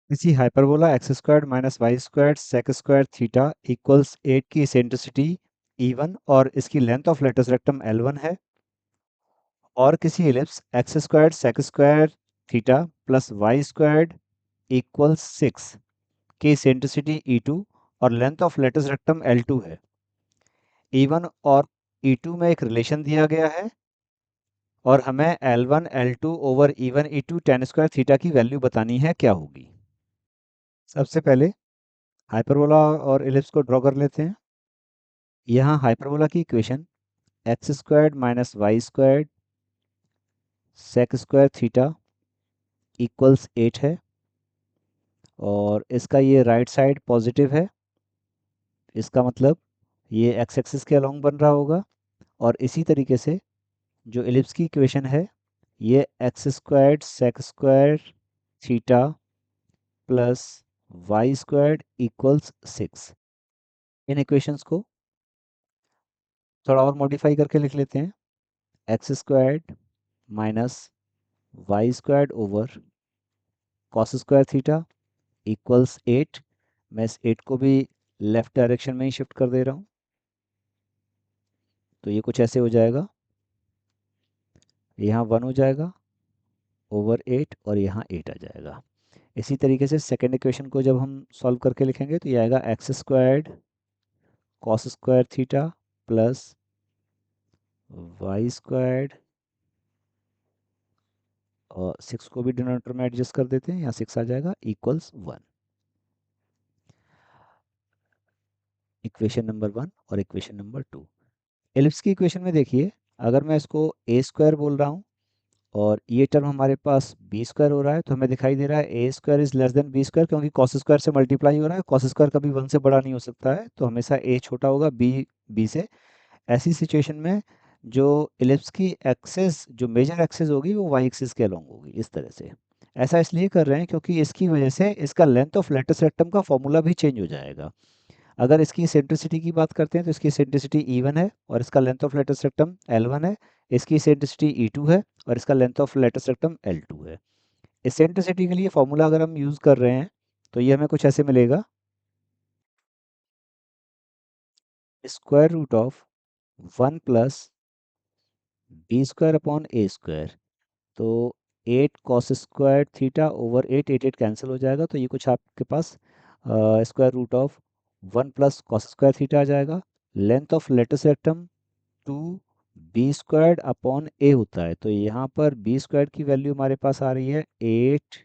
किसी hyperbola x squared minus y squared sec square theta equals 8 की eccentricity E1 और इसकी length of latus rectum L1 है, और किसी ellipse x squared sec square theta plus y squared equals 6 की eccentricity E2 और length of latus rectum L2 है। E1 और E2 में एक रिलेशन दिया गया है और हमें L1 L2 over E1 E2 tan square theta की वैल्यू बतानी है, क्या होगी। सबसे पहले हाइपरबोला और एलिप्स को ड्रॉ कर लेते हैं। यहाँ हाइपरबोला की equation x squared minus y squared sec square theta equals 8 है, और इसका ये राइट साइड पॉजिटिव है, इसका मतलब ये एक्स एक्सिस के अलोंग बन रहा होगा। और इसी तरीके से जो एलिप्स की इक्वेशन है, ये x squared sec square theta plus y squared equals 6। इन इक्वेशंस को थोड़ा और मॉडिफाई करके लिख लेते हैं। X squared minus y squared over cos square theta equals 8। मैं इस 8 को भी लेफ्ट डायरेक्शन में ही शिफ्ट कर दे रहा हूँ, तो ये कुछ ऐसे हो जाएगा, यहाँ 1 हो जाएगा ओवर 8 और यहाँ 8 आ जाएगा। इसी तरीके से सेकेंड इक्वेशन को जब हम सॉल्व करके लिखेंगे तो ये आएगा x squared cos square theta plus y squared, और 6 को भी डिनोमिनेटर में एडजस्ट कर देते हैं, यहाँ 6 आ जाएगा इक्वल्स 1। इक्वेशन नंबर 1 और इक्वेशन नंबर 2। एलिप्स की इक्वेशन में देखिए, अगर मैं इसको ए स्क्वायर बोल रहा हूँ और ये टर्म हमारे पास बी स्क्वायर हो रहा है, तो हमें दिखाई दे रहा है A square is less than B square, क्योंकि कॉस स्क्वायर से मल्टीप्लाई हो रहा है। कॉस स्क्वायर कभी 1 से बड़ा नहीं हो सकता है, तो हमेशा ए छोटा होगा बी से। ऐसी सिचुएशन में जो इलिप्स की एक्सिस, जो मेजर एक्सिस होगी, वो वाई एक्सिस के अलोंग होगी, इस तरह से। ऐसा इसलिए कर रहे हैं क्योंकि इसकी वजह से इसका लेंथ ऑफ लेटस रेक्टम का फॉर्मूला भी चेंज हो जाएगा। अगर इसकी सेंट्रिसिटी की बात करते हैं तो इसकी सेंट्रिसिटी E1 है और इसका length of latus rectum L1 है। इसकी सेंट्रिसिटी E2 है और इसका length of latus rectum L2 है। इसेंट्रिसिटी के लिए फॉर्मूला अगर हम यूज़ कर रहे हैं तो ये हमें कुछ ऐसे मिलेगा, square root of 1 plus B square upon A square. तो 8 cos square theta over 8, 8 cancel हो जाएगा, तो ये कुछ आपके पास square root of 1 plus cos square theta आ जाएगा। Length of latus rectum 2 B squared upon A होता है, तो यहाँ पर बी स्क्वायर्ड की वैल्यू हमारे पास आ रही है 8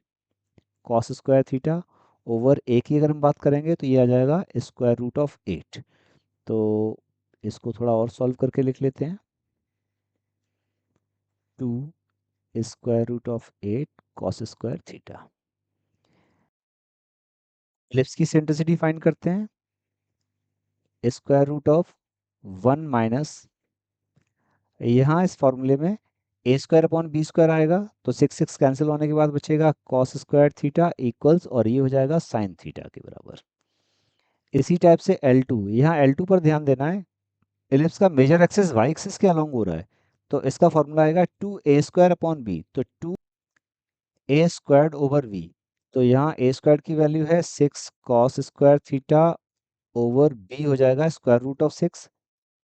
कॉस स्क्वायर थीटा ओवर ए की अगर हम बात करेंगे तो ये आ जाएगा स्क्वायर रूट ऑफ 8। तो इसको थोड़ा और सॉल्व करके लिख लेते हैं, 2 square root of 8 cos square theta. Ellipse की सेंट्रिसिटी फाइंड करते हैं, स्क्वायर रूट ऑफ 1 माइनस, यहाँ इस फॉर्मूले में ए स्क्वायर अपॉन बी स्क्वायर आएगा, तो 6 कैंसिल होने के बाद बचेगा कॉस स्क्वायर थीटा इक्वल्स, और ये हो जाएगा साइन थीटा के बराबर। इसी टाइप से L2, यहाँ L2 पर ध्यान देना है, एलिप्स का मेजर एक्सिस वाई एक्सिस के अलोंग हो रहा है, तो इसका फॉर्मूला आएगा 2a स्क्वायर अपॉन बी, तो 2a स्क्वायर्ड ओवर v। तो यहाँ a स्क्वायर की वैल्यू है 6 cos square theta over b हो जाएगा स्क्वायर रूट ऑफ 6।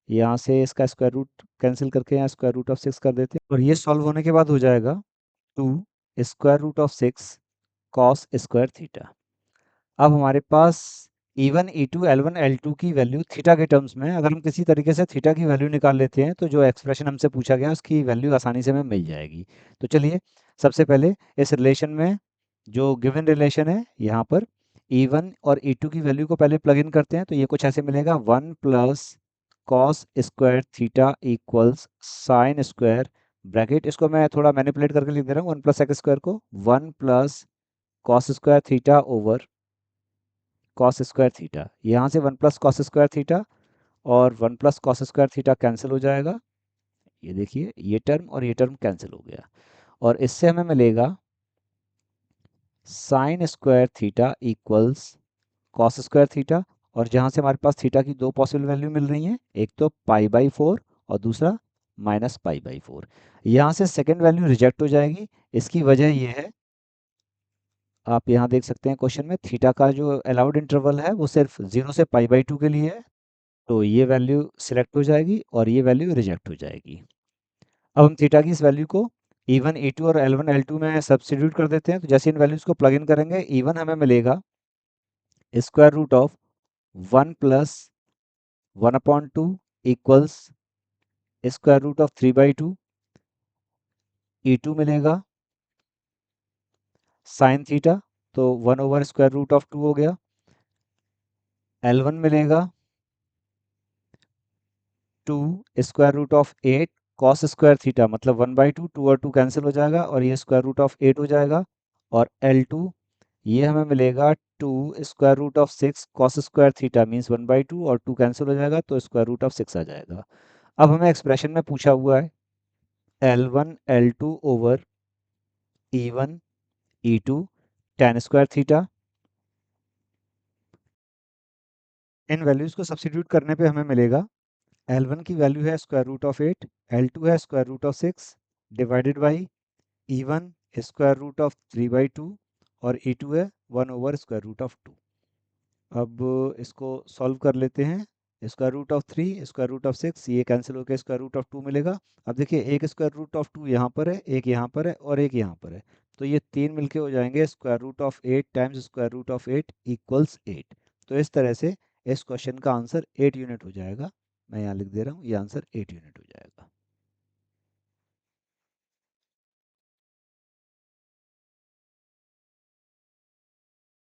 यहाँ से इसका स्क्वायर रूट कैंसिल करके यहाँ स्क्वायर रूट ऑफ 6 कर देते हैं, और ये सॉल्व होने के बाद हो जाएगा 2 square root of 6 cos square theta. अब हमारे पास E1 E2 L1 L2 की वैल्यू थीटा के टर्म्स में, अगर हम किसी तरीके से थीटा की वैल्यू निकाल लेते हैं तो जो एक्सप्रेशन हमसे पूछा गया उसकी वैल्यू आसानी से हमें मिल जाएगी। तो चलिए सबसे पहले इस रिलेशन में, जो गिवन रिलेशन है, यहाँ पर E1 और E2 की वैल्यू को पहले प्लग इन करते हैं, तो ये कुछ ऐसे मिलेगा 1 plus cos square theta equals sine square, bracket इसको मैं थोड़ा मैनिपुलेट करके लिख दे रहा हूँ, 1 प्लस सेक स्क्वायर को 1 plus cos square theta over cos square theta, यहाँ से 1 प्लस कॉस स्क्वायर थीटा और 1 plus cos square theta cancel हो जाएगा। ये देखिए, ये टर्म और ये टर्म कैंसिल हो गया, और इससे हमें मिलेगा sine square theta equals cos square theta, और जहाँ से हमारे पास थीटा की दो पॉसिबल वैल्यू मिल रही हैं, एक तो π/4 और दूसरा -π/4। यहाँ से सेकेंड वैल्यू रिजेक्ट हो जाएगी, इसकी वजह ये है, आप यहाँ देख सकते हैं क्वेश्चन में थीटा का जो अलाउड इंटरवल है वो सिर्फ 0 से पाई/2 के लिए है, तो ये वैल्यू सिलेक्ट हो जाएगी और ये वैल्यू रिजेक्ट हो जाएगी। अब हम थीटा की इस वैल्यू को E1 E2 और L1 L2 में सब्स्टिट्यूट कर देते हैं। तो जैसे इन वैल्यूज को प्लग इन करेंगे, E1 हमें मिलेगा square root of 1 plus 1/2 equals square root of 3/2। E2 मिलेगा साइन थीटा, तो 1 ओवर स्क्वायर रूट ऑफ 2 हो गया। L1 मिलेगा 2 square root of 8 cos square theta, मतलब 1/2, 2 और 2 कैंसिल हो जाएगा और ये स्क्वायर रूट ऑफ 8 हो जाएगा। और L2 ये हमें मिलेगा 2 square root of 6 cos square theta means 1/2 और 2 कैंसिल हो जाएगा तो स्क्वायर रूट ऑफ 6 आ जाएगा। अब हमें एक्सप्रेशन में पूछा हुआ है L1 L2 over E1 E2 tan square theta. इन वैल्यूज को सब्स्टिट्यूट करने पे हमें मिलेगा L1 की वैल्यू है स्क्वायर रूट ऑफ 8, L2 है square root of 6 divided by E1 square root of 3/2 और E2 है 1 ओवर स्क्वायर रूट ऑफ 2। अब इसको सॉल्व कर लेते हैं। Square root of 3 square root of 6 ये कैंसिल होकर स्क्वायर रूट ऑफ 2 मिलेगा। अब देखिए एक स्क्वायर रूट ऑफ 2 यहाँ पर है, एक यहाँ पर है और एक यहाँ पर है, तो ये तीन मिलके हो जाएंगे square root of 8 times square root of 8 equals 8। तो इस तरह से इस क्वेश्चन का आंसर 8 यूनिट हो जाएगा। मैं यहाँ लिख दे रहा हूँ, ये आंसर 8 यूनिट हो जाएगा।